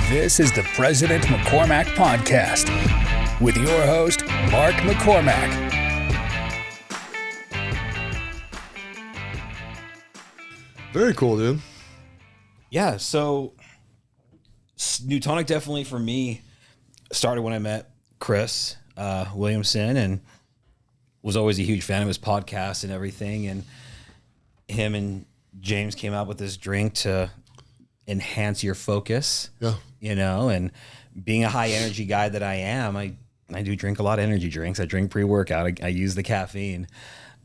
This is the President McCormack Podcast with your host, Mark McCormack. Very cool, dude. Yeah, so New Tonic definitely for me started when I met Chris Williamson and was always a huge fan of his podcast and everything. And him and James came out with this drink to enhance your focus. Yeah. You know, and being a high energy guy that I am, I do drink a lot of energy drinks. I drink pre-workout. I use the caffeine.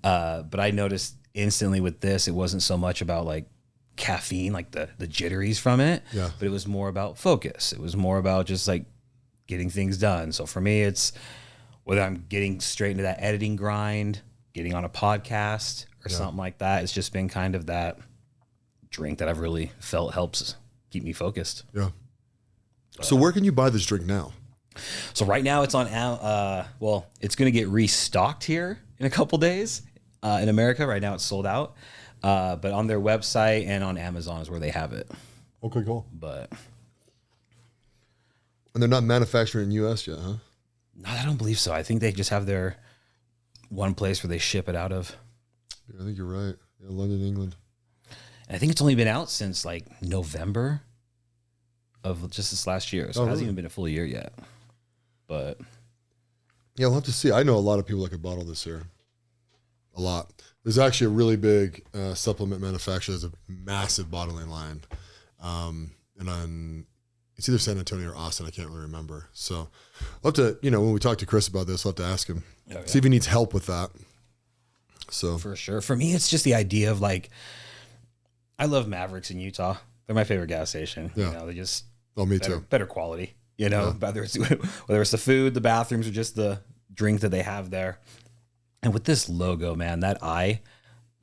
But I noticed instantly with this, it wasn't so much about like caffeine, like the jitteries from it, yeah, but it was more about focus. It was more about just like getting things done. So for me, it's whether I'm getting straight into that editing grind, getting on a podcast or something like that. It's just been kind of that drink that I've really felt helps keep me focused. Yeah. So where can you buy this drink now? So right now it's on, well, it's going to get restocked here in a couple days in America. Right now it's sold out, but on their website and on Amazon is where they have it. Okay, cool. But and they're not manufacturing in the U.S. yet, huh? No, I don't believe so. I think they just have their one place where they ship it out of. Yeah, I think you're right. Yeah, London, England. And I think it's only been out since like November of just this last year. So it hasn't even been a full year yet. But yeah, we'll have to see. I know a lot of people that could bottle this here. A lot. There's actually a really big supplement manufacturer. There's a massive bottling line. And on, it's either San Antonio or Austin. I can't really remember. So I'll have to, when we talk to Chris about this, we'll have to ask him. Oh, yeah. See if he needs help with that. So for sure. For me, it's just the idea of like, I love Mavericks in Utah. They're my favorite gas station. Yeah. They just me better, too. Better quality. Whether it's the food, the bathrooms, or just the drink that they have there. And with this logo, man, that I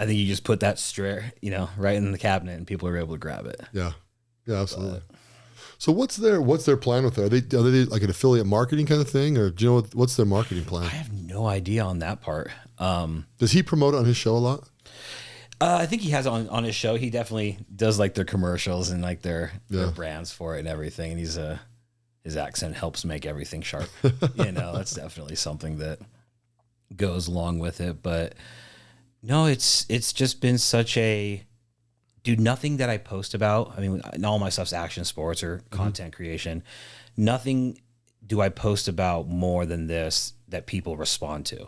think you just put that straight, right in the cabinet, and people are able to grab it. Yeah, absolutely. So what's their plan with that? Are they like an affiliate marketing kind of thing, or do you know what's their marketing plan? I have no idea on that part. Does he promote it on his show a lot? I think he has it on his show. He definitely does like their commercials and like their brands for it and everything. And his accent helps make everything sharp. That's definitely something that goes along with it. But no, it's just been such a nothing that I post about. I mean, all my stuff's action sports or content creation. Nothing do I post about more than this that people respond to.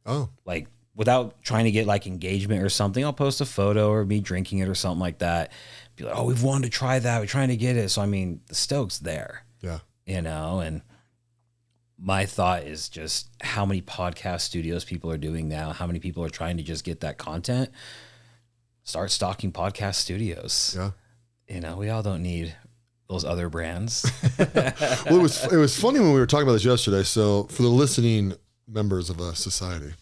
Oh, like without trying to get like engagement or something, I'll post a photo or me drinking it or something like that. Be like, oh, we've wanted to try that. We're trying to get it. So, I mean, the stoke's there. Yeah. And my thought is just how many podcast studios people are doing now, how many people are trying to just get that content. Start stocking podcast studios. Yeah. We all don't need those other brands. Well, it was funny when we were talking about this yesterday. So for the listening members of a society,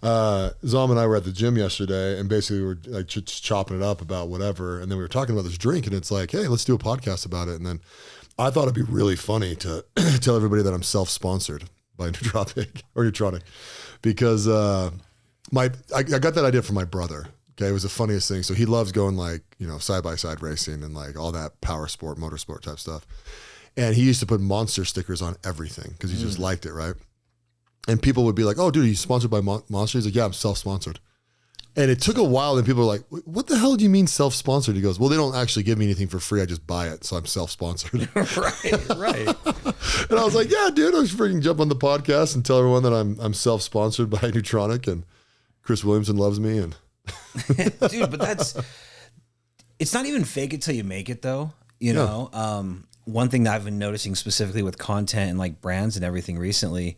Zahm and I were at the gym yesterday, and basically we were like just chopping it up about whatever. And then we were talking about this drink, and it's like, hey, let's do a podcast about it. And then I thought it'd be really funny to tell everybody that I'm self-sponsored by Nootronic, because I got that idea from my brother. Okay, it was the funniest thing. So he loves going like side-by-side racing and like all that power sport, motorsport type stuff. And he used to put Monster stickers on everything because he just liked it, right? And people would be like, oh, dude, are you sponsored by Monster? He's like, yeah, I'm self-sponsored. And it took a while, and people were like, what the hell do you mean self-sponsored? He goes, well, they don't actually give me anything for free. I just buy it, so I'm self-sponsored. Right. And I was like, yeah, dude, I was freaking jump on the podcast and tell everyone that I'm self-sponsored by Nootronic, and Chris Williamson loves me. And dude, but it's not even fake it till you make it, though. One thing that I've been noticing specifically with content and like brands and everything recently,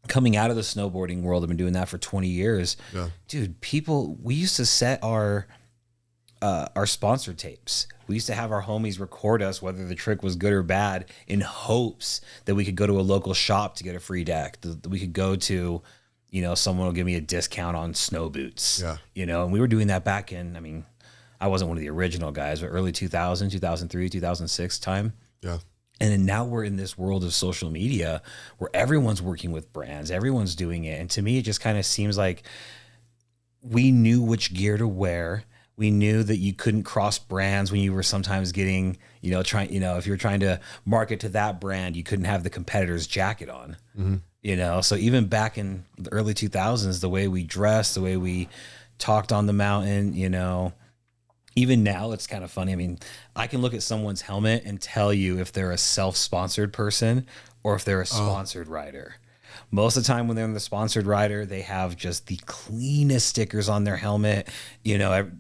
coming out of the snowboarding world, I've been doing that for 20 years. Yeah. Dude, we used to set our sponsor tapes. We used to have our homies record us, whether the trick was good or bad, in hopes that we could go to a local shop to get a free deck. That we could go to, someone will give me a discount on snow boots. Yeah. And we were doing that back in, I mean, I wasn't one of the original guys, but early 2000, 2003, 2006 time. Yeah. And then now we're in this world of social media where everyone's working with brands, everyone's doing it. And to me, it just kind of seems like we knew which gear to wear. We knew that you couldn't cross brands when you were sometimes getting, if you're trying to market to that brand, you couldn't have the competitor's jacket on, So even back in the early 2000s, the way we dressed, the way we talked on the mountain, even now it's kind of funny. I mean, I can look at someone's helmet and tell you if they're a self-sponsored person or if they're a sponsored rider. Most of the time when they're in the sponsored rider, they have just the cleanest stickers on their helmet.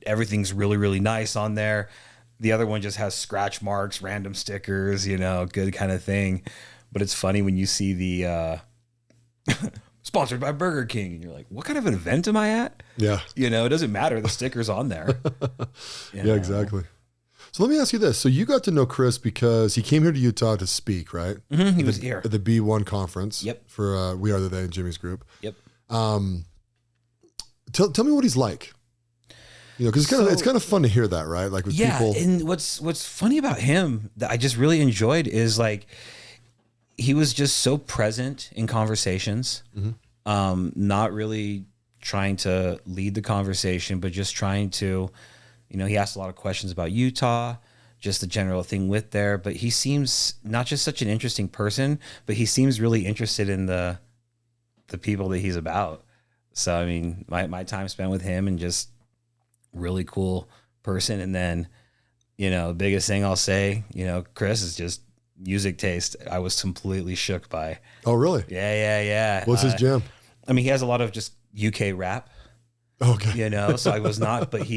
Everything's really, really nice on there. The other one just has scratch marks, random stickers, good kind of thing. But it's funny when you see the sponsored by Burger King and you're like, what kind of an event am I at? Yeah. It doesn't matter. The sticker's on there. Yeah, exactly. So let me ask you this. So you got to know Chris because he came here to Utah to speak, right? Mm-hmm, he was here. At the B1 conference. Yep. For We Are the They and Jimmy's group. Yep. Tell me what he's like. Because it's kind of fun to hear that, right? Like with people. Yeah, and what's funny about him that I just really enjoyed is like he was just so present in conversations, not really trying to lead the conversation, but just trying to, he asked a lot of questions about Utah, just the general thing with there. But he seems not just such an interesting person, but he seems really interested in the people that he's about. So, I mean, my time spent with him and just really cool person. And then, the biggest thing I'll say, Chris is just music taste. I was completely shook by. Oh, really? Yeah. What's his jam? I mean, he has a lot of just UK rap. Okay. So I was not, but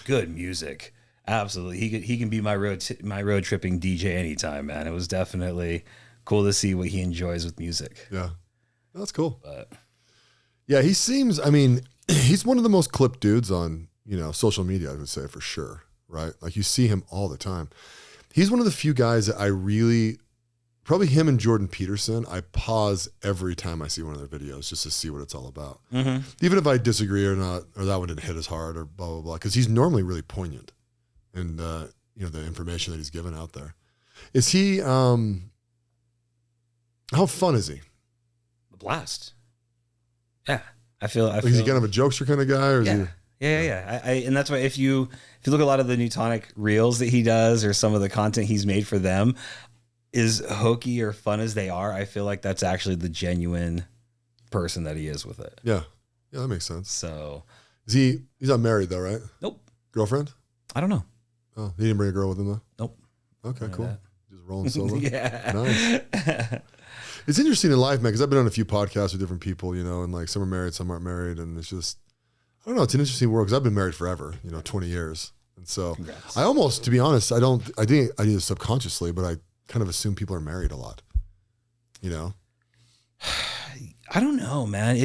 good music. Absolutely. He can be my road tripping DJ anytime, man. It was definitely cool to see what he enjoys with music. Yeah. That's cool. But yeah, he seems, he's one of the most clipped dudes on, social media, I would say for sure. Right. Like you see him all the time. He's one of the few guys that I really, probably him and Jordan Peterson, I pause every time I see one of their videos just to see what it's all about. Mm-hmm. Even if I disagree or not, or that one didn't hit as hard or blah, blah, blah. Because he's normally really poignant in, the information that he's given out there. Is he, how fun is he? A blast. Yeah. I feel. Is he kind of a jokester kind of guy? Or is he? Yeah. And that's why if you look at a lot of the Newtonic reels that he does or some of the content he's made for them, as hokey or fun as they are, I feel like that's actually the genuine person that he is with it. Yeah. Yeah, that makes sense. So he's not married though, right? Nope. Girlfriend? I don't know. Oh, he didn't bring a girl with him though? Nope. Okay, cool. Just rolling solo. Yeah. Nice. It's interesting in life, man, because I've been on a few podcasts with different people, and like some are married, some aren't married. And it's just, I don't know, it's an interesting world because I've been married forever, 20 years. And so Congrats. I almost, to be honest, I do it subconsciously, but I kind of assume people are married a lot, I don't know, man.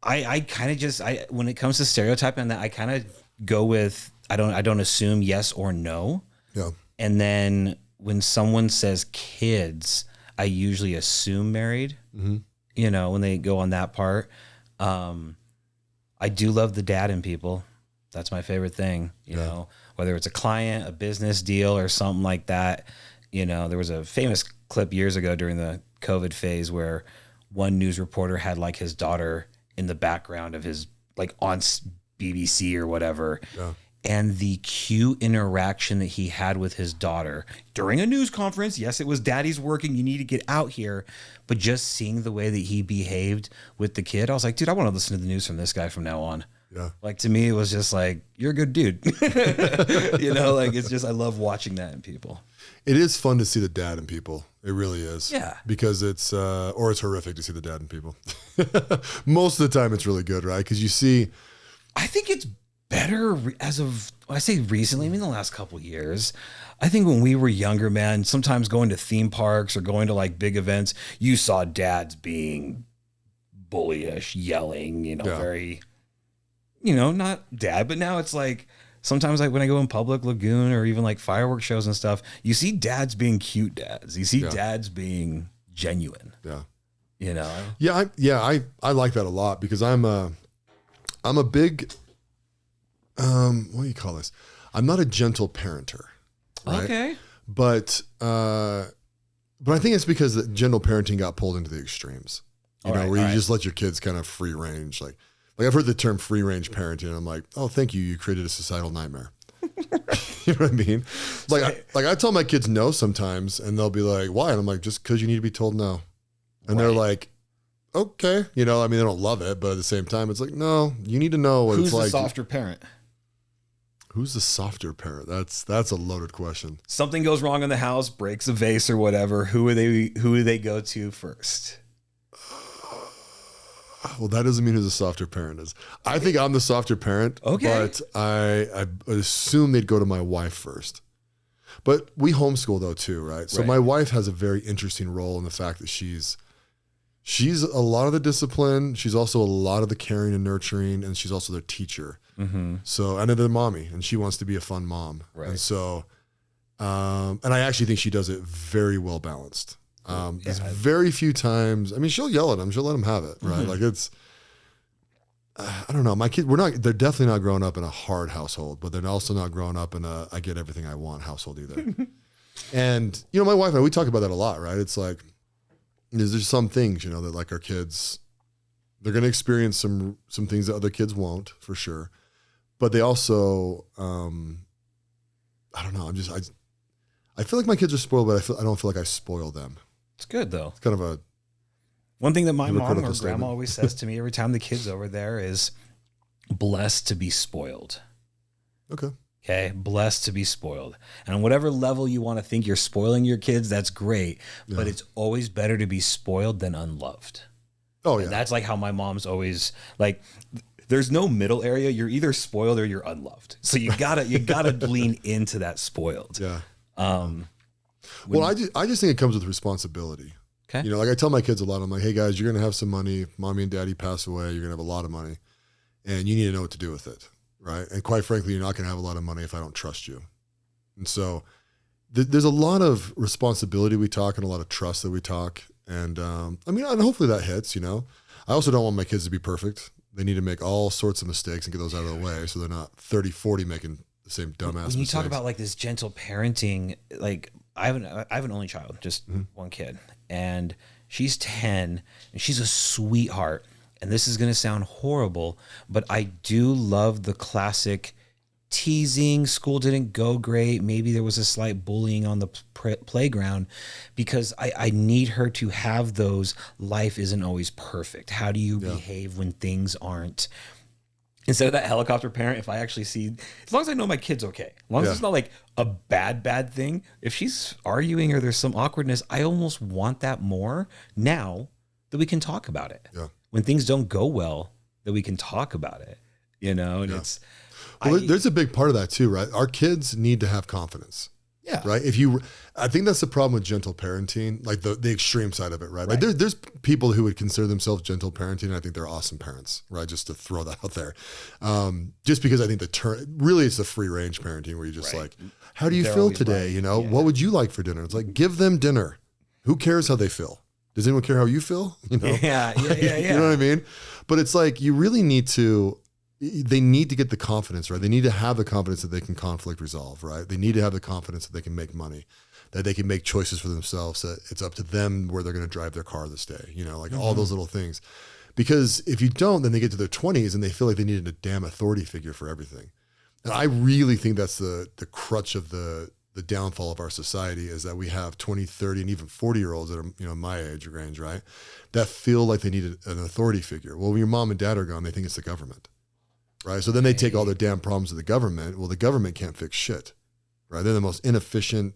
I kind of just, when it comes to stereotyping that, I kind of go with, I don't assume yes or no. Yeah. And then when someone says kids, I usually assume married, when they go on that part. I do love the dad in people. That's my favorite thing, you know, whether it's a client, a business deal or something like that. There was a famous clip years ago during the COVID phase where one news reporter had like his daughter in the background of his, like on BBC or whatever. Yeah. And the cute interaction that he had with his daughter during a news conference. Yes, it was daddy's working. You need to get out here. But just seeing the way that he behaved with the kid, I was like, dude, I want to listen to the news from this guy from now on. Yeah. Like to me, it was just like, you're a good dude. It's just, I love watching that in people. It is fun to see the dad in people. It really is. Yeah. Because it's horrific to see the dad in people. Most of the time it's really good, right? Because you see. I think it's better as of, I say recently, the last couple of years. I think when we were younger, man, sometimes going to theme parks or going to like big events, you saw dads being bullyish, yelling, very, not dad, but now it's like, sometimes like when I go in public lagoon or even like fireworks shows and stuff, you see dads being cute dads. You see dads being genuine. Yeah. Yeah. I like that a lot because I'm a big, what do you call this? I'm not a gentle parenter. Right? Okay. But I think it's because the gentle parenting got pulled into the extremes, where you just let your kids kind of free range. Like Like I've heard the term free range parenting, and I'm like, oh, thank you. You created a societal nightmare. You know what I mean? Like I tell my kids no sometimes, and they'll be like, why? And I'm like, just because you need to be told no. And they're like, okay. You know, I mean, they don't love it, but at the same time, it's like, no, you need to know what Who's it's like. Who's the softer parent? Who's the softer parent? That's a loaded question. Something goes wrong in the house, breaks a vase or whatever. Who do they go to first? Well, that doesn't mean who the softer parent is. I think I'm the softer parent, but I assume they'd go to my wife first. But we homeschool though too, right? So my wife has a very interesting role in the fact that she's a lot of the discipline. She's also a lot of the caring and nurturing, and she's also their teacher. Mm-hmm. So, and then the mommy, and she wants to be a fun mom. Right. And so, and I actually think she does it very well balanced. There's very few times. I mean, she'll yell at him. She'll let him have it. Right. Mm-hmm. Like it's, I don't know. My kids, they're definitely not growing up in a hard household, but they're also not growing up in a, I get everything I want household either. And, you know, my wife and I, we talk about that a lot, right? It's like, there's some things, you know, that like our kids, they're going to experience some things that other kids won't for sure. But they also, I don't know. I feel like my kids are spoiled, but I don't feel like I spoil them. It's good though. It's kind of one thing that my mom or grandma always says to me every time the kid's over there is blessed to be spoiled. Okay. Blessed to be spoiled. And on whatever level you want to think you're spoiling your kids, that's great. Yeah. But it's always better to be spoiled than unloved. Oh yeah. And that's like how my mom's always like, there's no middle area. You're either spoiled or you're unloved. So you gotta lean into that spoiled. Yeah. Well, I just think it comes with responsibility. Okay. You know, like I tell my kids a lot, I'm like, hey guys, you're going to have some money. If mommy and daddy pass away, you're going to have a lot of money and you need to know what to do with it. Right. And quite frankly, you're not going to have a lot of money if I don't trust you. And so there's a lot of responsibility we talk and a lot of trust that we talk. And I mean, and hopefully that hits, you know. I also don't want my kids to be perfect. They need to make all sorts of mistakes and get those out of the way so they're not 30, 40 making the same dumbass mistakes. When you talk about like this gentle parenting, like I have an only child, just one kid, and she's 10 and she's a sweetheart. And this is going to sound horrible, but I do love the classic teasing. School didn't go great. Maybe there was a slight bullying on the playground, because I need her to have those. Life isn't always perfect. How do you behave when things aren't? Instead of that helicopter parent, if I actually see, as long as I know my kid's okay, as long as it's not like a bad thing, if she's arguing or there's some awkwardness, I almost want that more now that we can talk about it. Yeah. When things don't go well, that we can talk about it, you know, and it's. Well, there's a big part of that too, right? Our kids need to have confidence. Yeah. Right. I think that's the problem with gentle parenting, like the extreme side of it, right? Like there's people who would consider themselves gentle parenting, and I think they're awesome parents, right? Just to throw that out there. Just because I think really it's the free range parenting where you just like, how do you feel today? Right. You know, what would you like for dinner? It's like, give them dinner. Who cares how they feel? Does anyone care how you feel? You know? Yeah. You know what I mean? But it's like, you really they need to get the confidence, right? They need to have the confidence that they can conflict resolve, right? They need to have the confidence that they can make money, that they can make choices for themselves, that it's up to them where they're going to drive their car this day, you know, like all those little things. Because if you don't, then they get to their 20s and they feel like they needed a damn authority figure for everything. And I really think that's the crutch of the downfall of our society, is that we have 20, 30, and even 40-year-olds that are, you know, my age range, right? That feel like they need an authority figure. Well, when your mom and dad are gone, they think it's the government. Right. So then they take all their damn problems to the government. Well, the government can't fix shit. Right. They're the most inefficient,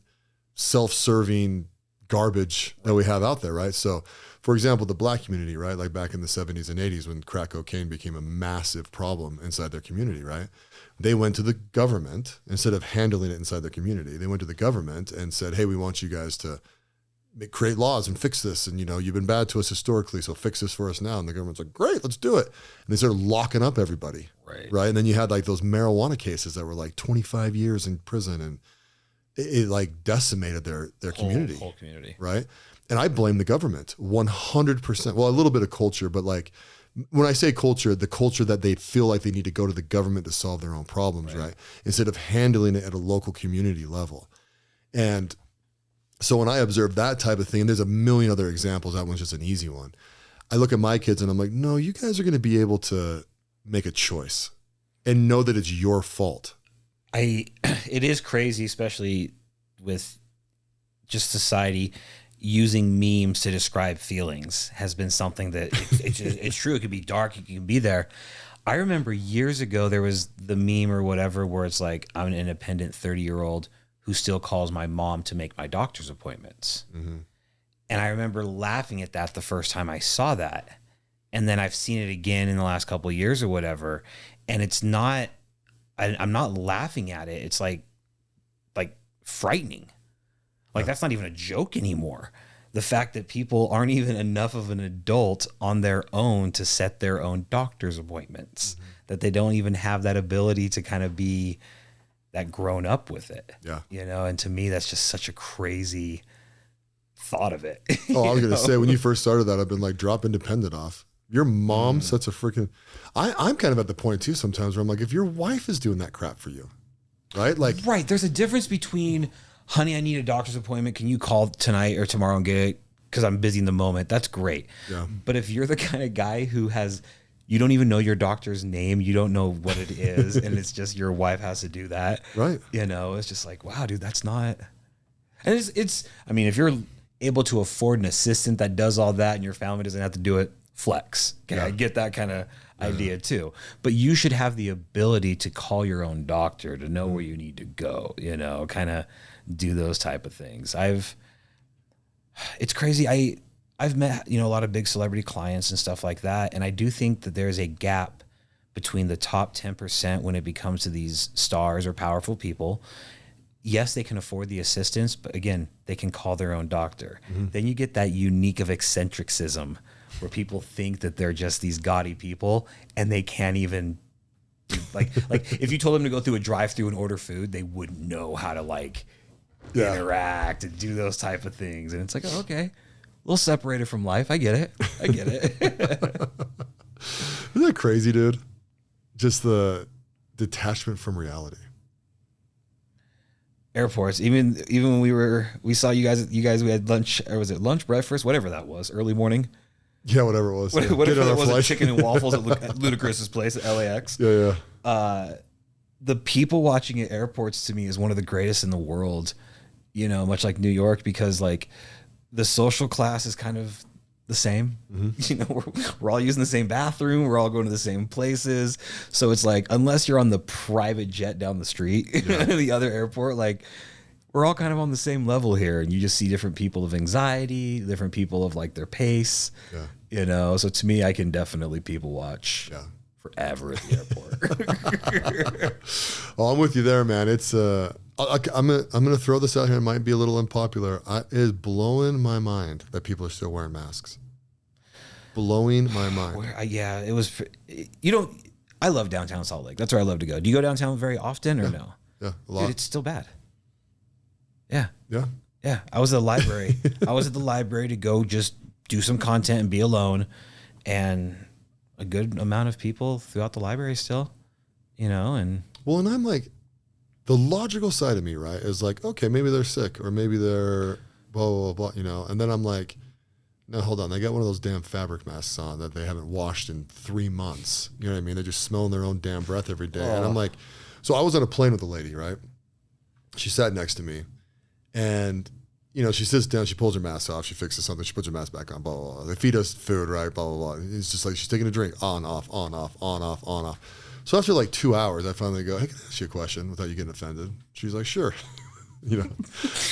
self-serving garbage that we have out there. Right. So, for example, the black community, right? Like back in the 70s and 80s when crack cocaine became a massive problem inside their community. Right. They went to the government instead of handling it inside their community. They went to the government and said, hey, we want you guys to create laws and fix this. And, you know, you've been bad to us historically, so fix this for us now. And the government's like, great, let's do it. And they started locking up everybody. Right. And then you had like those marijuana cases that were like 25 years in prison, and it like decimated their community. Whole community. Right. And I blame the government 100%. Well, a little bit of culture, but like when I say culture, the culture that they feel like they need to go to the government to solve their own problems. Right. Instead of handling it at a local community level. And so when I observe that type of thing, and there's a million other examples, that one's just an easy one. I look at my kids and I'm like, no, you guys are going to be able to make a choice and know that it's your fault. It is crazy, especially with just society using memes to describe feelings has been something that it's true. It could be dark. It can be there. I remember years ago, there was the meme or whatever, where it's like, I'm an independent 30-year-old who still calls my mom to make my doctor's appointments. Mm-hmm. And I remember laughing at that the first time I saw that. And then I've seen it again in the last couple of years or whatever. And it's not, I'm not laughing at it. It's like frightening. Like, that's not even a joke anymore. The fact that people aren't even enough of an adult on their own to set their own doctor's appointments, mm-hmm. that they don't even have that ability to kind of be that grown up with it. Yeah. You know, and to me, that's just such a crazy thought of it. Oh, I was going to say, when you first started that, I've been like, drop independent off. Your mom sets a freaking, I'm kind of at the point too sometimes where I'm like, if your wife is doing that crap for you, right? Like, right. There's a difference between, honey, I need a doctor's appointment. Can you call tonight or tomorrow and get it? Because I'm busy in the moment. That's great. Yeah. But if you're the kind of guy who you don't even know your doctor's name, you don't know what it is, and it's just your wife has to do that. Right. You know, it's just like, wow, dude, that's not. And I mean, if you're able to afford an assistant that does all that and your family doesn't have to do it, flex. Okay. Yeah. I get that kind of idea too. But you should have the ability to call your own doctor, to know where you need to go, you know, kind of do those type of things. It's crazy. I've met, you know, a lot of big celebrity clients and stuff like that. And I do think that there's a gap between the top 10% when it becomes to these stars or powerful people. Yes, they can afford the assistance, but again, they can call their own doctor. Mm-hmm. Then you get that unique of eccentricism where people think that they're just these gaudy people and they can't even like if you told them to go through a drive-through and order food, they wouldn't know how to interact and do those type of things. And it's like, oh, okay, a little separated from life. I get it. Isn't that crazy, dude? Just the detachment from reality. Airports, even when we saw you guys, we had lunch, or was it lunch, breakfast, whatever that was, early morning. Yeah, whatever it was. Whatever it was, chicken and waffles at Ludacris's place at LAX. Yeah. The people watching at airports to me is one of the greatest in the world, you know, much like New York, because like the social class is kind of the same. Mm-hmm. You know, we're all using the same bathroom. We're all going to the same places. So it's like, unless you're on the private jet down the street, the other airport, like we're all kind of on the same level here. And you just see different people of anxiety, different people of like their pace, you know? So to me, I can definitely people watch forever at the airport. Oh, I'm with you there, man. It's, I'm gonna throw this out here. It might be a little unpopular. It is blowing my mind that people are still wearing masks. Blowing my mind. Yeah, it was. I love downtown Salt Lake. That's where I love to go. Do you go downtown very often or no? Yeah, a lot. Dude, it's still bad. Yeah. Yeah. I was at the library. I was at the library to go just do some content and be alone, and a good amount of people throughout the library still, you know, and and I'm like, the logical side of me, right, is like, okay, maybe they're sick or maybe they're blah, blah, blah, you know, and then I'm like, no, hold on. They got one of those damn fabric masks on that they haven't washed in 3 months. You know what I mean? They're just smelling their own damn breath every day. And I'm like, so I was on a plane with a lady, right? She sat next to me and, you know, she sits down, she pulls her mask off, she fixes something, she puts her mask back on, blah, blah, blah. They feed us food, right? Blah, blah, blah. It's just like she's taking a drink, on, off, on, off, on, off, on, off. So after like 2 hours, I finally go, hey, can I ask you a question without you getting offended? She's like, sure. You know,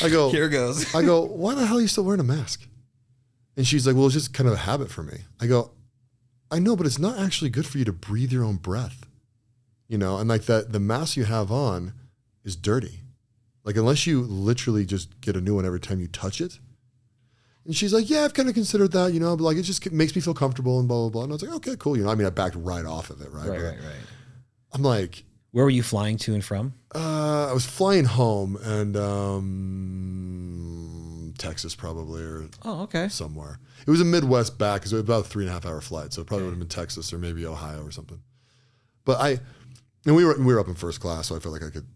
I go, here goes. I go, why the hell are you still wearing a mask? And she's like, well, it's just kind of a habit for me. I go, I know, but it's not actually good for you to breathe your own breath. You know, and like that, the mask you have on is dirty. Like, unless you literally just get a new one every time you touch it. And she's like, yeah, I've kind of considered that, you know, but like, it just makes me feel comfortable and blah, blah, blah. And I was like, okay, cool. You know, I mean, I backed right off of it, right? Right. I'm like, where were you flying to and from? I was flying home and Texas probably, or somewhere. It was a Midwest back because it was about a 3.5 hour flight, so it probably would have been Texas or maybe Ohio or something. But we were up in first class, so I felt like I could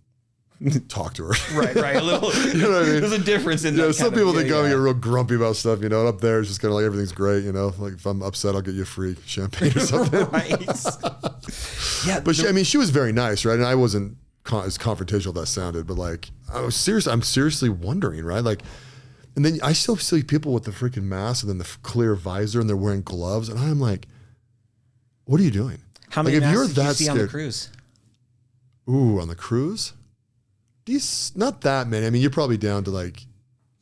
talk to her. Right. A little. You know what I mean? There's a difference in that. Yeah, some people that go get real grumpy about stuff, you know. And up there, it's just kind of like everything's great, you know. Like if I'm upset, I'll get you a free champagne or something. Right. Yeah, But she was very nice, right? And I wasn't as confrontational as that sounded, but like, I'm seriously wondering, right? Like, and then I still see people with the freaking mask and then the clear visor and they're wearing gloves. And I'm like, what are you doing? How many like, masks did you see on the cruise? Ooh, on the cruise? Not that many. I mean, you're probably down to like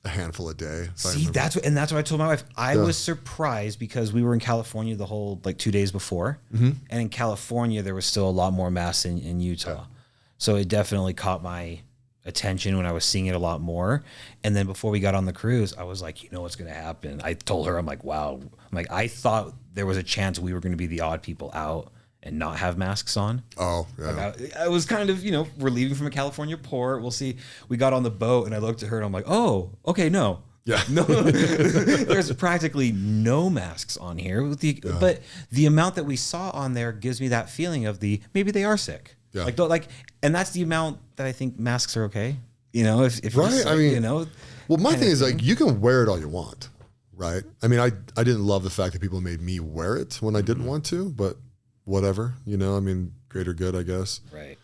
a handful a day. See, that's what I told my wife. I was surprised because we were in California the whole like 2 days before. And in California, there was still a lot more masks in Utah. Yeah. So it definitely caught my attention when I was seeing it a lot more. And then before we got on the cruise, I was like, you know what's going to happen? I told her, I'm like, wow. I thought there was a chance we were going to be the odd people out and not have masks on. Oh, yeah. Like I was kind of, we're leaving from a California port. We'll see. We got on the boat and I looked at her and I'm like, oh, okay, no. Yeah. No, there's practically no masks on here. But the amount that we saw on there gives me that feeling of maybe they are sick. Yeah. And that's the amount that I think masks are okay. If right. Sick, I mean, well, my thing is like, you can wear it all you want. Right. I mean, I didn't love the fact that people made me wear it when I didn't want to, but whatever, I mean, greater good, I guess. Right.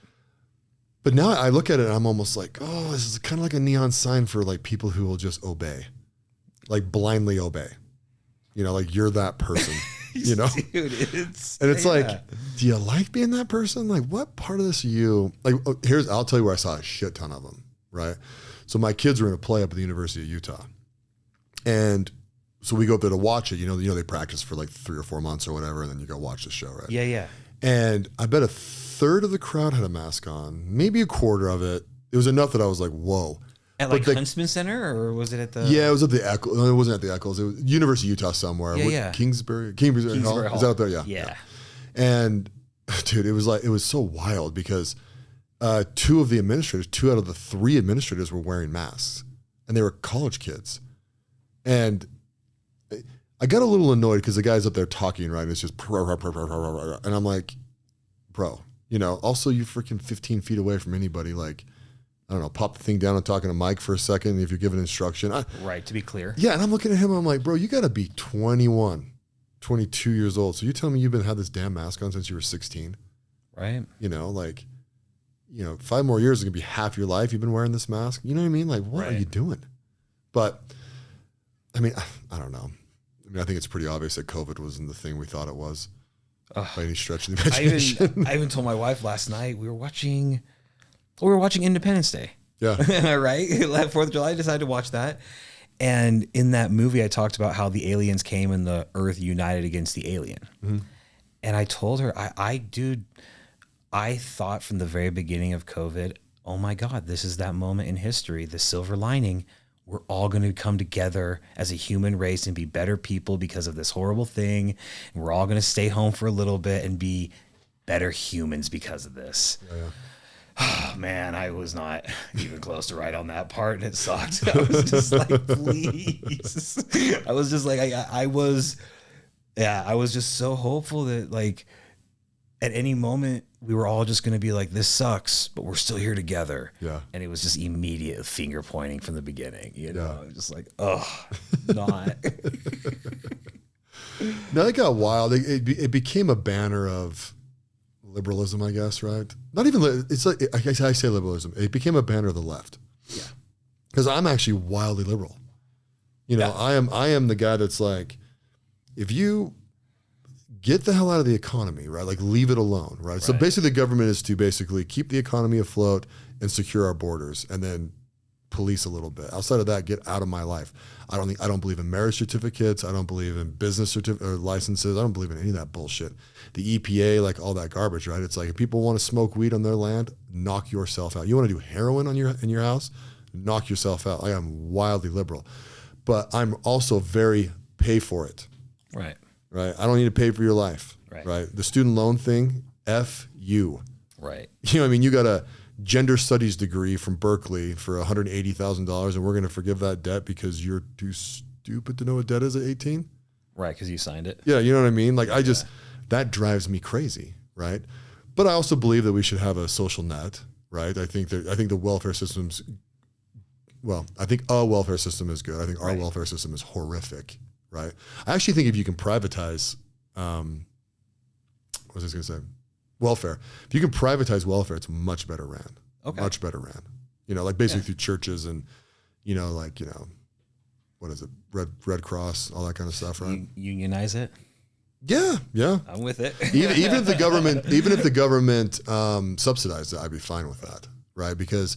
But now I look at it and I'm almost like, oh, this is kind of like a neon sign for like people who will just obey, like blindly obey, like you're that person, Dude, it's like, do you like being that person? Like what part of this are you like, I'll tell you where I saw a shit ton of them. Right. So my kids were in a play up at the University of Utah. And so we go up there to watch it. They practice for like 3 or 4 months or whatever, and then you go watch the show, right? Yeah, yeah. And I bet a third of the crowd had a mask on, maybe a quarter of it. It was enough that I was like, whoa. At like Huntsman Center, or was it at the? Yeah, it was at the Eccles. No, it wasn't at the Eccles. It was University of Utah somewhere. Yeah. Kingsbury Hall. Hall. Is that up there? Yeah. Yeah. And dude, it was so wild because 2 out of the 3 administrators were wearing masks, and they were college kids. And I got a little annoyed because the guy's up there talking, right? And it's just, and I'm like, bro, also you're freaking 15 feet away from anybody. Like, I don't know, pop the thing down and talking to Mike for a second if you're giving instruction. Right, to be clear. Yeah, and I'm looking at him, I'm like, bro, you got to be 21, 22 years old. So you tell me you've had this damn mask on since you were 16. Right. 5 more years is going to be half your life you've been wearing this mask. You know what I mean? Like, what are you doing? But, I mean, I don't know. I think it's pretty obvious that COVID wasn't the thing we thought it was by any stretch of the imagination. I even told my wife last night, we were watching Independence Day. Yeah. Right? 4th of July, I decided to watch that. And in that movie, I talked about how the aliens came and the Earth united against the alien. Mm-hmm. And I told her, I thought from the very beginning of COVID, oh my God, this is that moment in history, the silver lining. We're all going to come together as a human race and be better people because of this horrible thing. And we're all going to stay home for a little bit and be better humans because of this. Yeah. Oh, man, I was not even close to right on that part, and it sucked. I was just like, please. I was just like, I was just so hopeful that like at any moment we were all just going to be like, this sucks, but we're still here together. Yeah. And it was just immediate finger pointing from the beginning, just like, oh, not. Now it got wild. It became a banner of liberalism, I guess, right? Not even, it's like, I say liberalism. It became a banner of the left. Yeah. Because I'm actually wildly liberal. I am the guy that's like, if you get the hell out of the economy, right? Like leave it alone, right? So basically the government is to basically keep the economy afloat and secure our borders and then police a little bit. Outside of that, get out of my life. I don't believe in marriage certificates. I don't believe in business licenses. I don't believe in any of that bullshit. The EPA, like all that garbage, right? It's like if people want to smoke weed on their land, knock yourself out. You want to do heroin in your house, knock yourself out. I am wildly liberal, but I'm also very pay for it. Right. Right. I don't need to pay for your life. Right. The student loan thing, F you. Right. I mean, you got a gender studies degree from Berkeley for $180,000 and we're going to forgive that debt because you're too stupid to know what debt is at 18? Right, because you signed it. Yeah, you know what I mean? Like that drives me crazy, right? But I also believe that we should have a social net, right? I think the welfare system's, I think a welfare system is good. I think our welfare system is horrific, right? I actually think if you can privatize, what was I going to say? welfare. If you can privatize welfare, it's much better ran. Okay. Much better ran. You know, like basically through churches and, you know, like, you know, what is it? Red Cross, all that kind of stuff, right? Unionize it. Yeah. I'm with it. even if the government subsidized it, I'd be fine with that, right? Because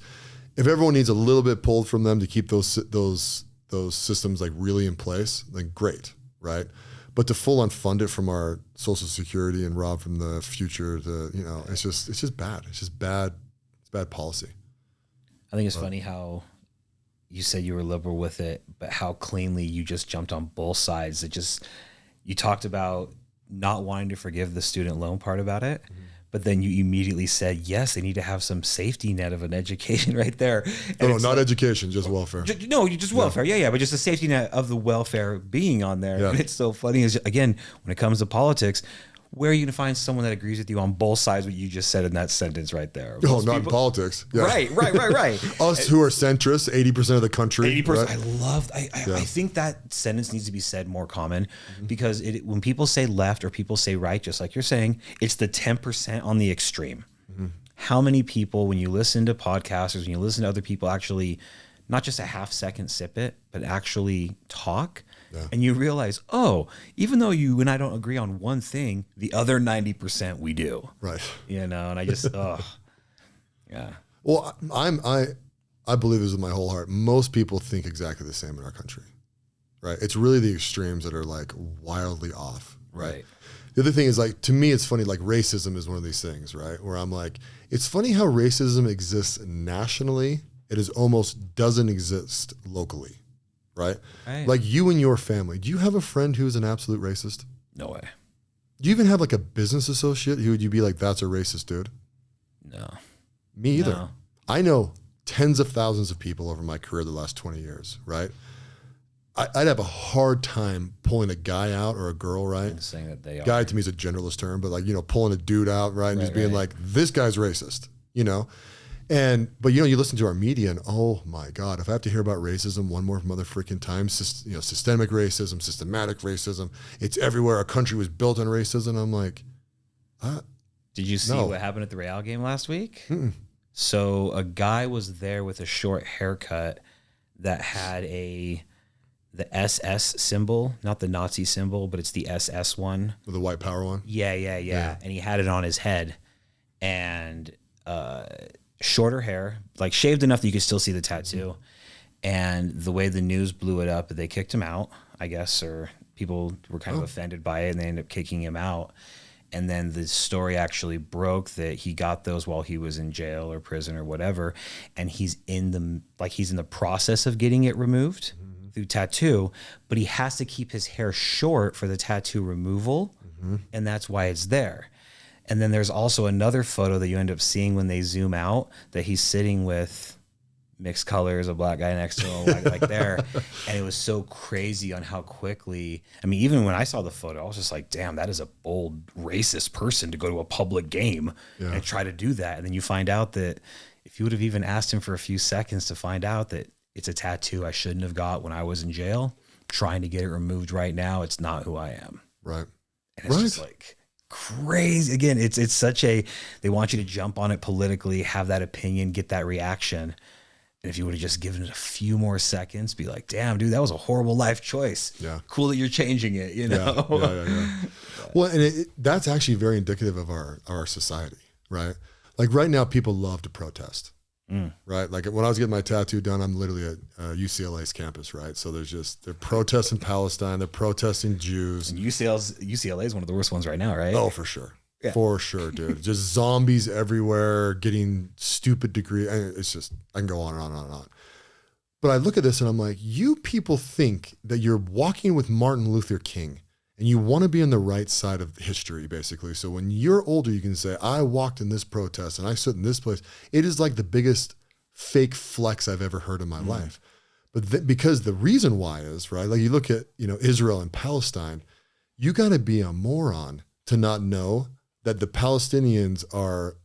if everyone needs a little bit pulled from them to keep those systems like really in place, then great, right? But to full on fund it from our Social Security and rob from the future, to, you know, it's just bad. It's just bad. It's bad policy. I think it's funny how you said you were liberal with it, but how cleanly you just jumped on both sides. You talked about not wanting to forgive the student loan part about it, but then you immediately said, yes, they need to have some safety net of an education right there. And No, not education, just welfare. Just welfare. Yeah. But just a safety net of the welfare being on there. Yeah. And it's so funny is, again, when it comes to politics, where are you going to find someone that agrees with you on both sides what you just said in that sentence right there? Oh, not in politics. Yeah. Right. Us who are centrists, 80% of the country. 80%. Right? I think that sentence needs to be said more common because when people say left or people say right, just like you're saying, it's the 10% on the extreme. How many people, when you listen to podcasters, when you listen to other people actually, not just a half second sip it, but actually talk, and you realize, oh, even though you and I don't agree on one thing, the other 90% we do. Right. You know, and I just, yeah. Well, I believe this with my whole heart. Most people think exactly the same in our country, right? It's really the extremes that are like wildly off, right? The other thing is, like, to me, it's funny, like racism is one of these things, right? Where I'm like, it's funny how racism exists nationally. It is almost doesn't exist locally. Right? Like you and your family. Do you have a friend who's an absolute racist? No way. Do you even have like a business associate who would you be like, that's a racist dude? No. Me either. No. I know tens of thousands of people over my career the last 20 years, right? I'd have a hard time pulling a guy out or a girl, right? And saying that they are. Guy to me is a genderless term, but like, you know, pulling a dude out, right? And just being like, this guy's racist, you know? But you know, you listen to our media and oh my God, if I have to hear about racism one more mother freaking time, you know, systemic racism, systematic racism, it's everywhere. Our country was built on racism. I'm like, did you see what happened at the Real game last week? So a guy was there with a short haircut that had the SS symbol, not the Nazi symbol, but it's the SS one. The white power one? Yeah. And he had it on his head and, shorter hair, like shaved enough that you could still see the tattoo. And the way the news blew it up, they kicked him out, I guess, or people were kind of offended by it and they ended up kicking him out. And then the story actually broke that he got those while he was in jail or prison or whatever. And he's in the process of getting it removed through tattoo, but he has to keep his hair short for the tattoo removal. And that's why it's there. And then there's also another photo that you end up seeing when they zoom out that he's sitting with mixed colors, a black guy next to him, like there. And it was so crazy on how quickly, I mean, even when I saw the photo, I was just like, damn, that is a bold racist person to go to a public game and try to do that. And then you find out that if you would have even asked him for a few seconds to find out that it's a tattoo I shouldn't have got when I was in jail, trying to get it removed right now, it's not who I am. Right. And it's just like, crazy. Again, it's such they want you to jump on it politically, have that opinion, get that reaction. And if you would have just given it a few more seconds, be like, damn, dude, that was a horrible life choice. Yeah. Cool that you're changing it, you know? Yeah. Well, and that's actually very indicative of our society, right? Like right now, people love to protest. Right. Like when I was getting my tattoo done, I'm literally at UCLA's campus. Right. So they're protesting Palestine. They're protesting Jews. And UCLA is one of the worst ones right now. Right. Oh, for sure. Yeah. For sure, dude. Just zombies everywhere, getting stupid degrees. It's just, I can go on and on and on and on. But I look at this and I'm like, you people think that you're walking with Martin Luther King and you want to be on the right side of history, basically. So when you're older, you can say, I walked in this protest and I stood in this place. It is like the biggest fake flex I've ever heard in my life. But because the reason why is, right, like you look at, you know, Israel and Palestine, you got to be a moron to not know that the Palestinians are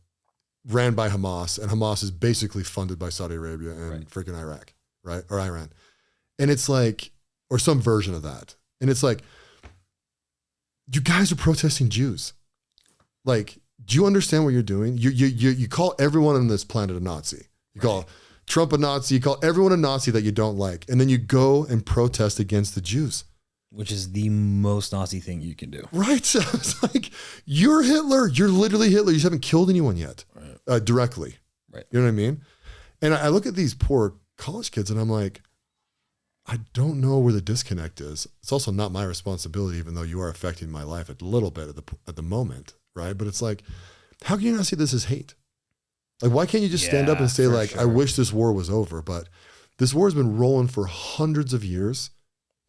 ran by Hamas and Hamas is basically funded by Saudi Arabia and freaking Iraq, right? Or Iran. And it's like, or some version of that. And it's like, you guys are protesting Jews. Like, do you understand what you're doing? You call everyone on this planet a Nazi. You call Trump a Nazi. You call everyone a Nazi that you don't like. And then you go and protest against the Jews. Which is the most Nazi thing you can do. Right. So it's like, you're Hitler. You're literally Hitler. You just haven't killed anyone yet directly. Right. You know what I mean? And I look at these poor college kids and I'm like, I don't know where the disconnect is. It's also not my responsibility, even though you are affecting my life a little bit at the moment, right? But it's like, how can you not see this as hate? Like, why can't you just stand up and say, like, I wish this war was over? But this war has been rolling for hundreds of years.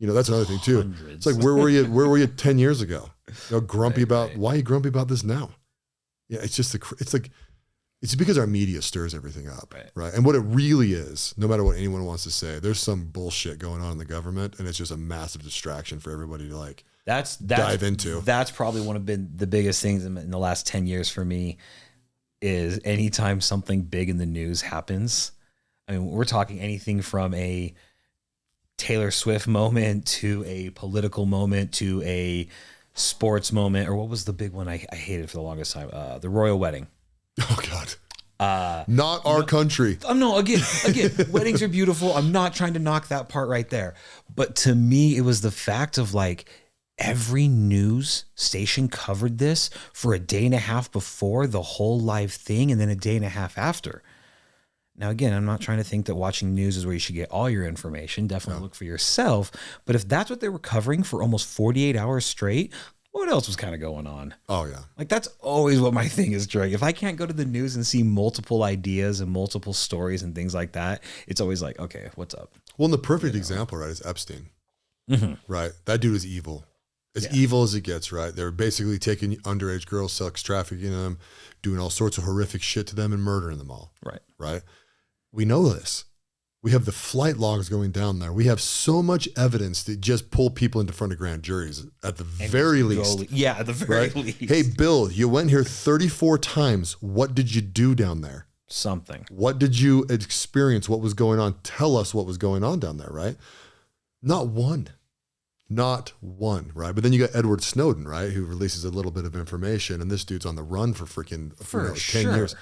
You know, that's another thing too. It's like, where were you? Where were you 10 years ago? You know, grumpy about why are you grumpy about this now? Yeah, it's just it's because our media stirs everything up, right? And what it really is, no matter what anyone wants to say, there's some bullshit going on in the government, and it's just a massive distraction for everybody to like dive into. That's probably one of the biggest things in the last 10 years for me is anytime something big in the news happens. I mean, we're talking anything from a Taylor Swift moment to a political moment to a sports moment, or what was the big one I hated for the longest time? The royal wedding. Oh God. Not our country. No, again, weddings are beautiful. I'm not trying to knock that part right there. But to me, it was the fact of like every news station covered this for a day and a half before the whole live thing and then a day and a half after. Now, again, I'm not trying to think that watching news is where you should get all your information. Definitely look for yourself. But if that's what they were covering for almost 48 hours straight, what else was kind of going on? Oh, yeah. Like, that's always what my thing is, Drake. If I can't go to the news and see multiple ideas and multiple stories and things like that, it's always like, okay, what's up? Well, and the perfect example, right, is Epstein. Mm-hmm. Right? That dude is evil. As evil as it gets, right? They're basically taking underage girls, sex trafficking them, doing all sorts of horrific shit to them and murdering them all. Right. Right? We know this. We have the flight logs going down there. We have so much evidence to just pull people into front of grand juries at the very least. Yeah, at the very least. Hey, Bill, you went here 34 times. What did you do down there? Something. What did you experience? What was going on? Tell us what was going on down there, right? Not one, right? But then you got Edward Snowden, right? Who releases a little bit of information, and this dude's on the run for freaking 10 years.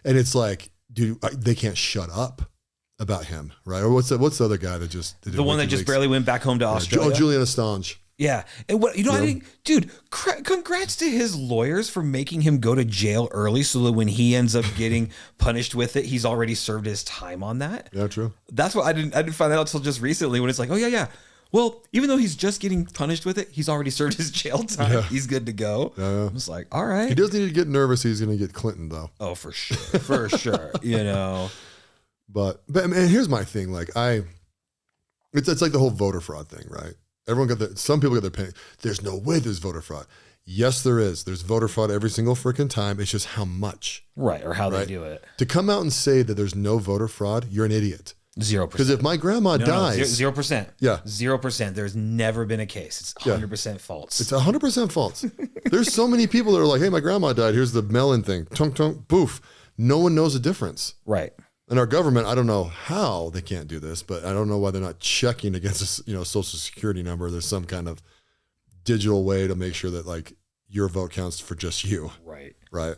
And it's like, dude, they can't shut up about him, right? Or what's the other guy that just the one that just barely went back home to Australia? Oh, Julian Assange. Yeah, and what I think, dude, congrats to his lawyers for making him go to jail early, so that when he ends up getting punished with it, he's already served his time on that. Yeah, true. That's what I didn't find that out until just recently, when it's like, oh yeah. Well, even though he's just getting punished with it, he's already served his jail time. Yeah. He's good to go. Yeah. I'm just like, all right. He does need to get nervous. He's going to get Clinton, though. Oh, for sure. For sure. You know. But I mean, here's my thing. Like, it's like the whole voter fraud thing, right? Some people get their penny. There's no way there's voter fraud. Yes, there is. There's voter fraud every single freaking time. It's just how much. Right. Or how they do it. To come out and say that there's no voter fraud, you're an idiot. 0%. Because if my grandma dies... 0%. Yeah. 0%. There's never been a case. It's 100% false. It's 100% false. There's so many people that are like, hey, my grandma died. Here's the melon thing. Tunk, tunk, poof. No one knows the difference. Right. And our government, I don't know how they can't do this, but I don't know why they're not checking against a social security number. There's some kind of digital way to make sure that like your vote counts for just you. Right. Right.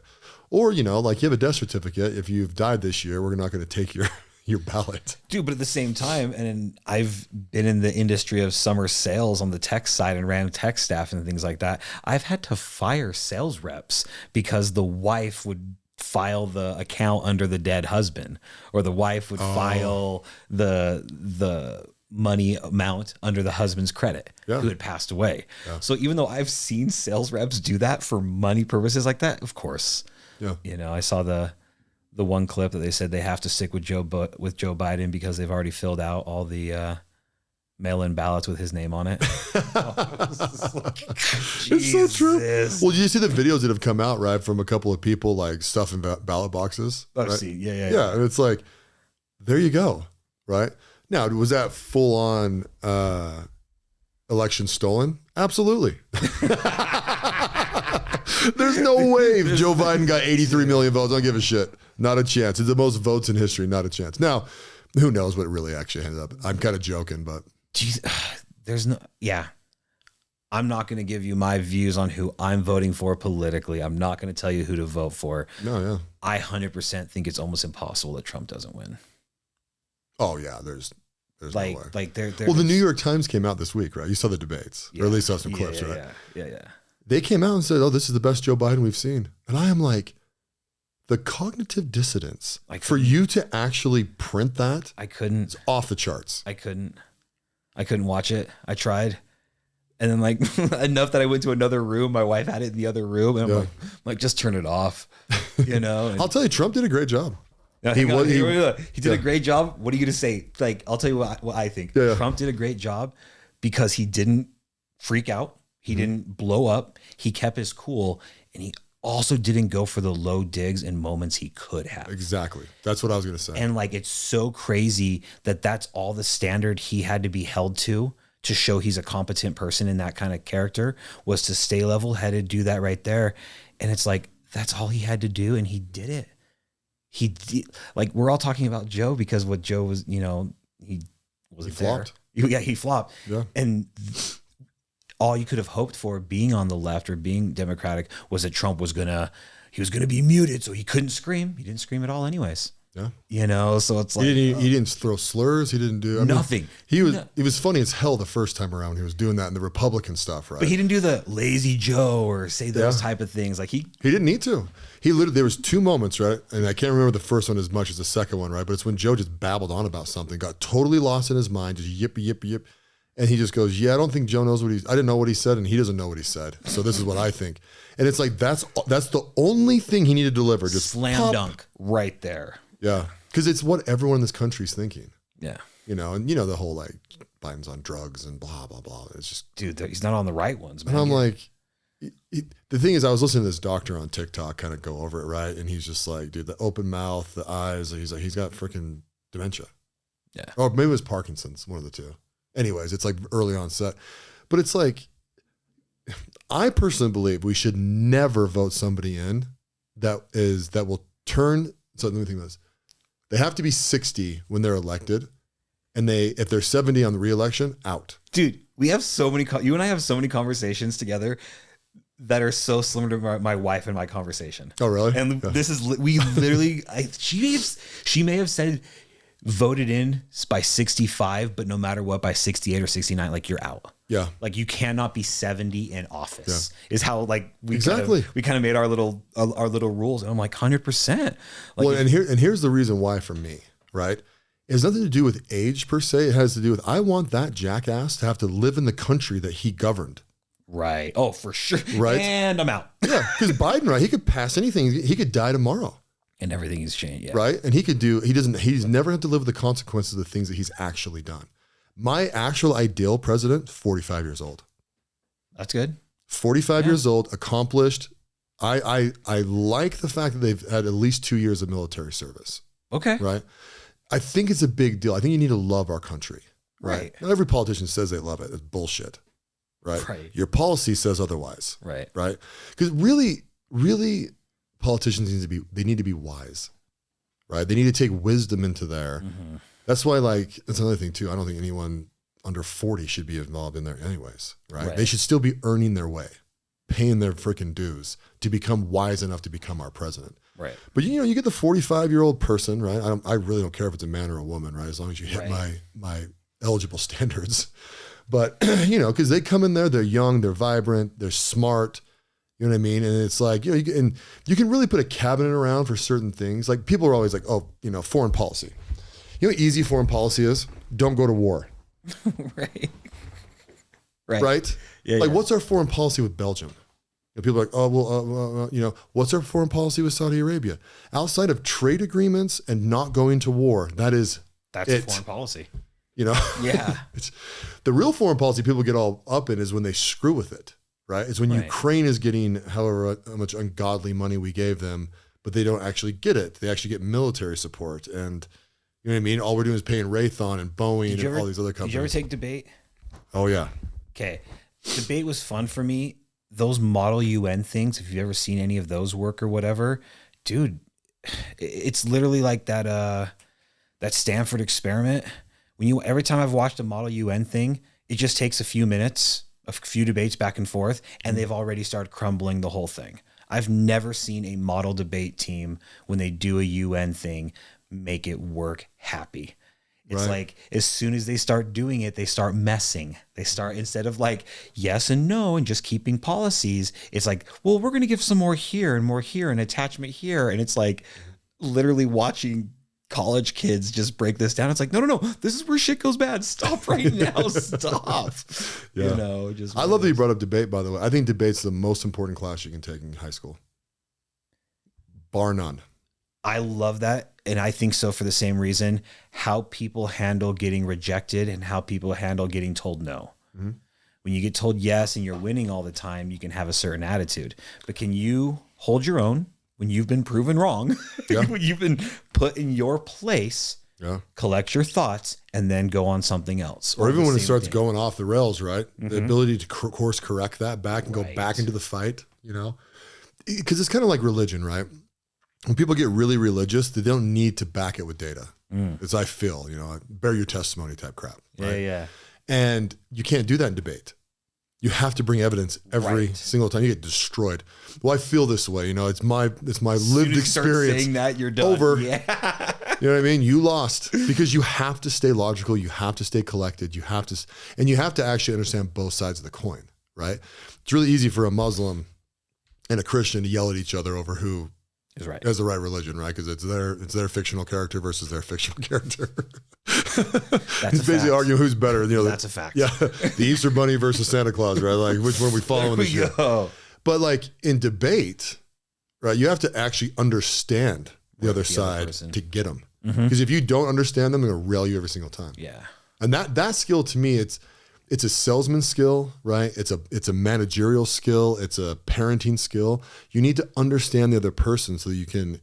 Or, like you have a death certificate. If you've died this year, we're not going to take your ballot. Dude, but at the same time, and I've been in the industry of summer sales on the tech side and ran tech staff and things like that. I've had to fire sales reps because the wife would file the account under the dead husband, or the wife would file the money amount under the husband's credit who had passed away. Yeah. So even though I've seen sales reps do that for money purposes like that, of course, I saw the one clip that they said they have to stick with Joe Biden because they've already filled out all the mail-in ballots with his name on it. It's so true. Well, you see the videos that have come out, right, from a couple of people like stuffing ballot boxes. I've right? seen, yeah. And it's like, there you go, right? Now, was that full-on election stolen? Absolutely. There's no way Joe Biden got 83 million votes. I don't give a shit. Not a chance. It's the most votes in history. Not a chance. Now, who knows what it really actually ended up? I'm kind of joking, but jeez, there's no. Yeah, I'm not going to give you my views on who I'm voting for politically. I'm not going to tell you who to vote for. No, yeah. I 100% think it's almost impossible that Trump doesn't win. Oh yeah, there's no way. Like well, the New York Times came out this week, right? You saw the debates, or at least saw some clips, right? Yeah. They came out and said, "Oh, this is the best Joe Biden we've seen," and I am like, the cognitive dissonance for you to actually print that. I couldn't. It's off the charts. I couldn't watch it. I tried. And then like enough that I went to another room. My wife had it in the other room. And I'm like, just turn it off, you know? And, I'll tell you, Trump did a great job. he did a great job. What are you going to say? Like, I'll tell you what I think. Yeah. Trump did a great job because he didn't freak out. He didn't blow up. He kept his cool. And he also didn't go for the low digs in moments he could have. Exactly. That's what I was going to say. And like, it's so crazy that that's all the standard he had to be held to show he's a competent person in that kind of character, was to stay level headed, do that right there. And it's like, that's all he had to do. And he did it. He did, like, we're all talking about Joe because what Joe was, you know, he wasn't there. Flopped. Yeah, he flopped. Yeah. And all you could have hoped for being on the left or being Democratic was that Trump was he was gonna be muted, so he couldn't scream. He didn't scream at all anyways. Yeah. You know, so it's like he didn't throw slurs. He didn't do nothing. It was funny as hell the first time around when he was doing that in the Republican stuff, right? But he didn't do the lazy Joe or say those type of things. Like he didn't need to. He literally, there was two moments, right? And I can't remember the first one as much as the second one, right? But it's when Joe just babbled on about something, got totally lost in his mind, just yip. And he just goes, yeah, I don't think Joe knows I didn't know what he said, and he doesn't know what he said. So this is what I think. And it's like, that's the only thing he needed to deliver. Just slam dunk right there. Yeah. Because it's what everyone in this country is thinking. Yeah. You know, and you know, the whole like Biden's on drugs and blah, blah, blah. It's just. Dude, he's not on the right ones, man. And I'm like, the thing is, I was listening to this doctor on TikTok kind of go over it, right? And he's just like, dude, the open mouth, the eyes, he's like, he's got freaking dementia. Yeah. Or maybe it was Parkinson's, one of the two. Anyways, it's like early onset. But it's like, I personally believe we should never vote somebody in that will turn. So let me think of this. They have to be 60 when they're elected, and if they're 70 on the re-election, out. Dude, we have so many. You and I have so many conversations together that are so similar to my wife and my conversation. Oh, really? And this is we literally. She may have said voted in by 65, but no matter what, by 68 or 69, like you're out. Yeah. Like you cannot be 70 in office is how like we kind of made our little rules. And I'm like 100%. Like, well, and here's the reason why for me, right? It has nothing to do with age per se. It has to do with, I want that jackass to have to live in the country that he governed. Right. Oh, for sure. Right. And I'm out. Yeah. Because Biden, right? He could pass anything. He could die tomorrow. And everything has changed. Yeah. Right. And he's never had to live with the consequences of the things that he's actually done. My actual ideal president, 45 years old. That's good. 45 years old, accomplished. I like the fact that they've had at least 2 years of military service. Okay. Right. I think it's a big deal. I think you need to love our country. Right. Not every politician says they love it. It's bullshit. Right. Your policy says otherwise. Right. Right. Because really, politicians need to be wise. Right. They need to take wisdom into there. Mm-hmm. That's why, like, that's another thing too. I don't think anyone under 40 should be involved in there anyways, right? They should still be earning their way, paying their freaking dues to become wise enough to become our president. Right. But you know, you get the 45-year-old person, right? I really don't care if it's a man or a woman, right? As long as you hit my eligible standards. But you know, because they come in there, they're young, they're vibrant, they're smart. You know what I mean? And it's like, you know, and you can really put a cabinet around for certain things. Like people are always like, oh, you know, foreign policy. You know what easy foreign policy is? Don't go to war. Right. Yeah. Like, what's our foreign policy with Belgium? You know, people are like, oh, well, you know, what's our foreign policy with Saudi Arabia? Outside of trade agreements and not going to war, that's foreign policy. You know? Yeah. It's the real foreign policy people get all up in is when they screw with it, right? It's when Ukraine is getting however much ungodly money we gave them, but they don't actually get it. They actually get military support and. You know what I mean? All we're doing is paying Raytheon and Boeing and all these other companies. Did you ever take debate? Oh, yeah. Okay. Debate was fun for me. Those Model UN things, if you've ever seen any of those work or whatever, dude, it's literally like that Stanford experiment. Every time I've watched a Model UN thing, it just takes a few minutes a few debates back and forth, and they've already started crumbling the whole thing. I've never seen a model debate team, when they do a UN thing, make it work happy. It's like, as soon as they start doing it, they start messing. They start, instead of like yes and no and just keeping policies, it's like, well, we're going to give some more here and attachment here. And it's like literally watching college kids just break this down. It's like, no, this is where shit goes bad. Stop right now. Stop. Yeah. You know, just, I love that you brought up debate, by the way. I think debate's the most important class you can take in high school, bar none. I love that. And I think so for the same reason, how people handle getting rejected and how people handle getting told no. Mm-hmm. When you get told yes and you're winning all the time, you can have a certain attitude. But can you hold your own when you've been proven wrong, when you've been put in your place, collect your thoughts, and then go on something else? Or even when it starts going off the rails, right? The ability to course correct that back and go back into the fight, you know? Because it's kind of like religion, right? When people get really religious, they don't need to back it with data. As I feel, you know, bear your testimony type crap. Right? Yeah. And you can't do that in debate. You have to bring evidence every single time. You get destroyed. Well, I feel this way. You know, it's my lived experience. Saying that, you're done. Over. Yeah. You know what I mean? You lost, because you have to stay logical. You have to stay collected. You have to actually understand both sides of the coin, right? It's really easy for a Muslim and a Christian to yell at each other over who is right. As the right religion, right? Because it's their fictional character versus their fictional character. It's basically arguing who's better. You know, that's a fact. Yeah, the Easter Bunny versus Santa Claus, right? Like, which one are we following this year? But like in debate, right? You have to actually understand the other side to get them. Because if you don't understand them, they're gonna rail you every single time. Yeah. And that skill, to me, it's a salesman skill, right? It's a managerial skill. It's a parenting skill. You need to understand the other person so that you can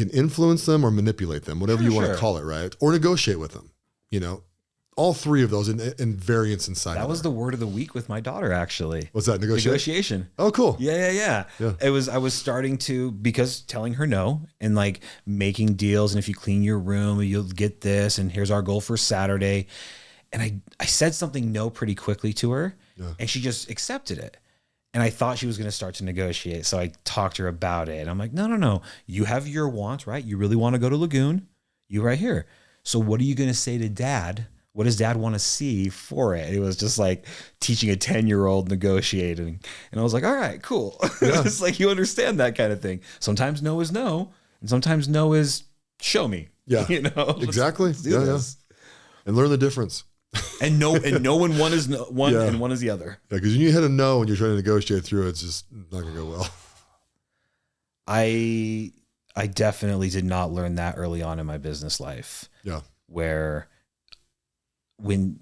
influence them or manipulate them, whatever you want to call it, right? Or negotiate with them, you know, all three of those in variance inside. That was the word of the week with my daughter, actually. What's that? Negotiation. Oh, cool. Yeah. I was starting to, because telling her no and like making deals. And if you clean your room, you'll get this. And here's our goal for Saturday. And I said something no pretty quickly to her, and she just accepted it. And I thought she was going to start to negotiate. So I talked to her about it. And I'm like, no. You have your wants, right? You really want to go to Lagoon? You right here. So what are you going to say to Dad? What does Dad want to see for it? It was just like teaching a 10-year-old negotiating. And I was like, all right, cool. Yeah. It's like, you understand that kind of thing. Sometimes no is no. And sometimes no is show me. Yeah. You know? Exactly. Let's do this. And learn the difference. And no when one is one and one is the other. Yeah, because when you hit a no and you're trying to negotiate through it, it's just not gonna go well. I definitely did not learn that early on in my business life. Yeah. Where when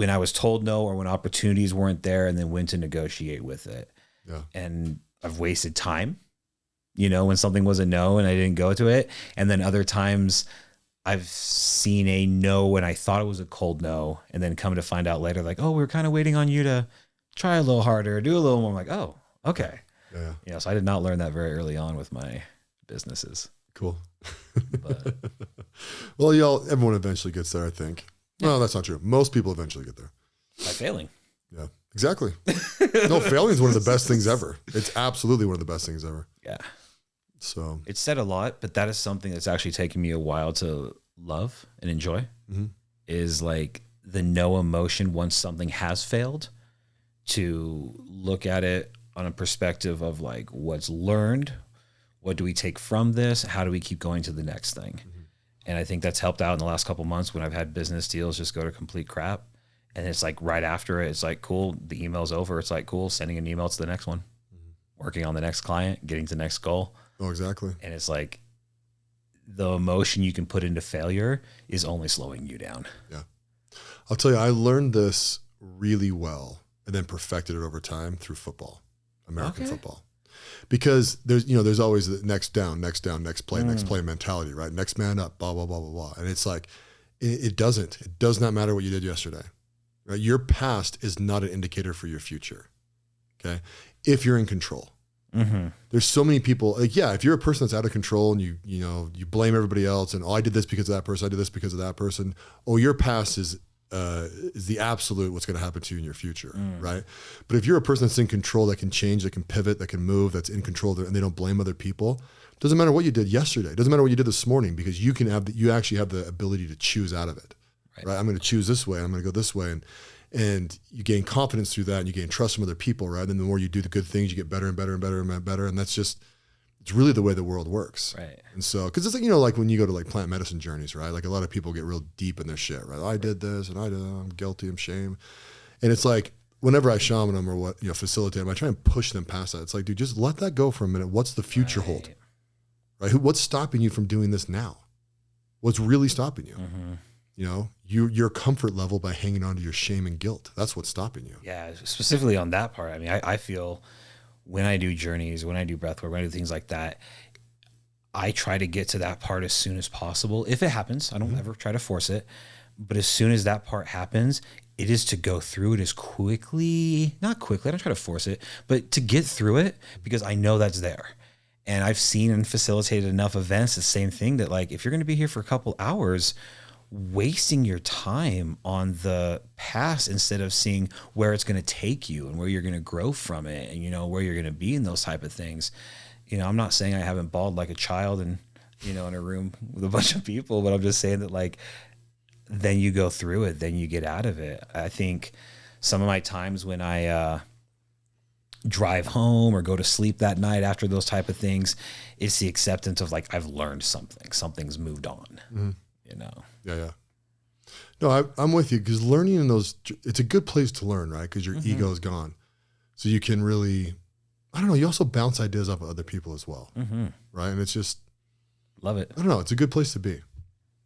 I was told no, or when opportunities weren't there, and then went to negotiate with it. Yeah. And I've wasted time, you know, when something was a no and I didn't go to it. And then other times I've seen a no and I thought it was a cold no, and then come to find out later, like, oh, we were kind of waiting on you to try a little harder, do a little more. I'm like, oh, okay. Yeah. You know, so I did not learn that very early on with my businesses. Cool. But. Well, everyone eventually gets there, I think. Yeah. No, that's not true. Most people eventually get there. By failing. Yeah, exactly. No, failing is one of the best things ever. It's absolutely one of the best things ever. Yeah. So it's said a lot, but that is something that's actually taken me a while to love and enjoy. Mm-hmm. Is like the no emotion once something has failed, to look at it on a perspective of like, what's learned, what do we take from this, how do we keep going to the next thing. Mm-hmm. And I think that's helped out in the last couple of months when I've had business deals just go to complete crap. And it's like right after it, it's like, cool, the email's over. It's like, cool, sending an email to the next one, mm-hmm. working on the next client, getting to the next goal. Oh, exactly. And it's like the emotion you can put into failure is only slowing you down. Yeah. I'll tell you, I learned this really well and then perfected it over time through football, American football. Because there's always the next down, next play mentality, right? Next man up, blah, blah, blah, blah, blah. And it's like, it does not matter what you did yesterday, right? Your past is not an indicator for your future. Okay. If you're in control. Mm-hmm. There's so many people like, if you're a person that's out of control and you blame everybody else and, I did this because of that person, I did this because of that person. Oh, your past is is the absolute what's going to happen to you in your future, right? But if you're a person that's in control, that can change, that can pivot, that can move, that's in control, and they don't blame other people, doesn't matter what you did yesterday, doesn't matter what you did this morning, because you actually have the ability to choose out of it, right? I'm going to choose this way, I'm going to go this way, and you gain confidence through that, and you gain trust from other people, right? And the more you do the good things, you get better and better and better and better, and that's just, it's really the way the world works. Right. And so, because it's like, like when you go to like plant medicine journeys, right? Like a lot of people get real deep in their shit, right? I did this and I'm guilty, I'm shame. And it's like, whenever I shaman them or facilitate them, I try and push them past that. It's like, dude, just let that go for a minute. What's the future hold? Right? What's stopping you from doing this now? What's really stopping you? Your comfort level by hanging on to your shame and guilt. That's what's stopping you. Yeah. Specifically on that part. I mean, I feel when I do journeys, when I do breathwork, when I do things like that, I try to get to that part as soon as possible. If it happens, I don't ever try to force it. But as soon as that part happens, it is to go through it as not quickly, I don't try to force it, but to get through it, because I know that's there. And I've seen and facilitated enough events, the same thing, that like, if you're going to be here for a couple hours, wasting your time on the past instead of seeing where it's going to take you and where you're going to grow from it, and where you're going to be in those type of things. I'm not saying I haven't bawled like a child and in a room with a bunch of people, but I'm just saying that, like, then you go through it, then you get out of it. I think some of my times when I drive home or go to sleep that night after those type of things, it's the acceptance of like, I've learned something's moved on. Yeah. No, I'm with you, because learning in those, it's a good place to learn, right? Because your ego is gone. So you can really, I don't know, you also bounce ideas off of other people as well, right? And it's just, love it. I don't know, it's a good place to be.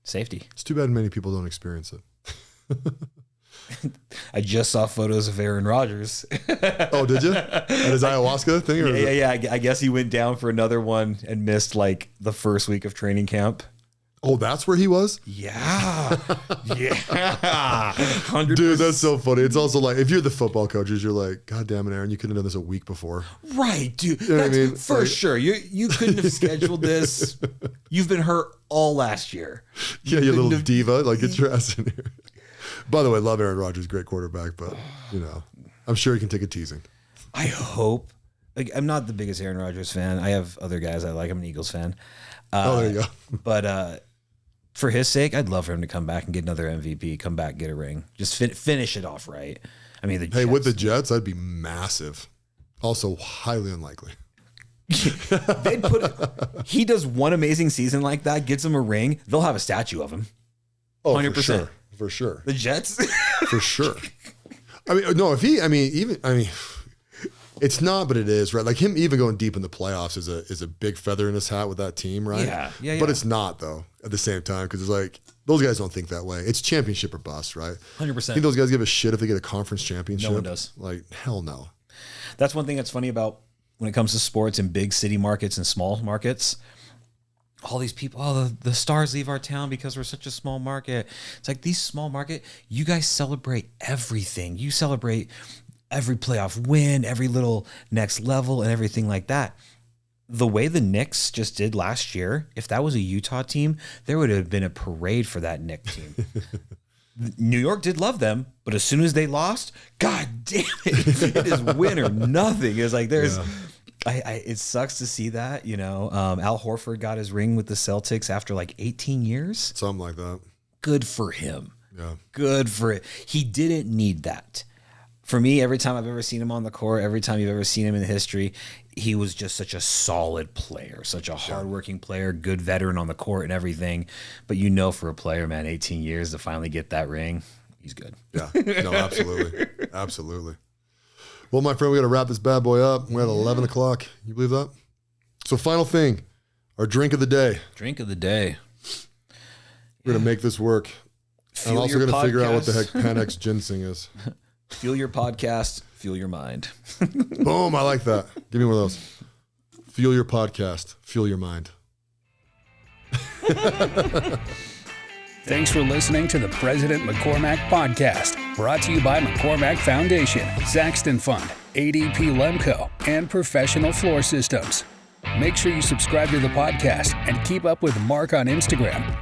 Safety. It's too bad many people don't experience it. I just saw photos of Aaron Rodgers. Oh, did you? At his ayahuasca thing? Or yeah. I guess he went down for another one and missed like the first week of training camp. Oh, that's where he was? Yeah. 100%. Dude, that's so funny. It's also like, if you're the football coaches, you're like, God damn it, Aaron, you could have done this a week before. Right, dude. You know what I mean? For like, sure. You couldn't have scheduled this. You've been hurt all last year. You little diva. Like, get your ass in here. By the way, love Aaron Rodgers, great quarterback, but, I'm sure he can take a teasing. I hope. Like, I'm not the biggest Aaron Rodgers fan. I have other guys I like. I'm an Eagles fan. There you go. But for his sake, I'd love for him to come back and get another MVP, come back, get a ring. Just finish it off right. I mean, with the Jets, that'd be massive. Also highly unlikely. He does one amazing season like that, gets him a ring, they'll have a statue of him. Oh, 100%. For sure. The Jets? For sure. It's not, but it is, right? Like him even going deep in the playoffs is a big feather in his hat with that team, right? Yeah. But it's not, though, at the same time, because it's like, those guys don't think that way. It's championship or bust, right? 100%. Think those guys give a shit if they get a conference championship? No one does. Like, hell no. That's one thing that's funny about when it comes to sports in big city markets and small markets. All these people, the stars leave our town because we're such a small market. It's like, these small market, you guys celebrate everything. You celebrate every playoff win, every little next level, and everything like that. The way the Knicks just did last year, if that was a Utah team, there would have been a parade for that Knicks team. New York did love them, but as soon as they lost, God damn it, it is win or nothing. It's like it sucks to see that, Al Horford got his ring with the Celtics after like 18 years. Something like that. Good for him. Yeah. Good for it. He didn't need that. For me, every time I've ever seen him on the court, every time you've ever seen him in history, he was just such a solid player, such a hardworking player, good veteran on the court and everything. But for a player, man, 18 years to finally get that ring, he's good. Yeah, no, absolutely. Absolutely. Well, my friend, we got to wrap this bad boy up. We're at 11 o'clock. You believe that? So final thing, our drink of the day. Drink of the day. We're going to make this work. I'm also going to figure out what the heck Panex ginseng is. Fuel your podcast, fuel your mind. Boom, I like that. Give me one of those. Fuel your podcast, fuel your mind. Thanks for listening to the President McCormack Podcast, brought to you by McCormack Foundation, Saxton Fund, ADP Lemco, and Professional Floor Systems. Make sure you subscribe to the podcast and keep up with Mark on Instagram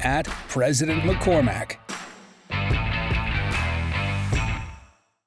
@President McCormack.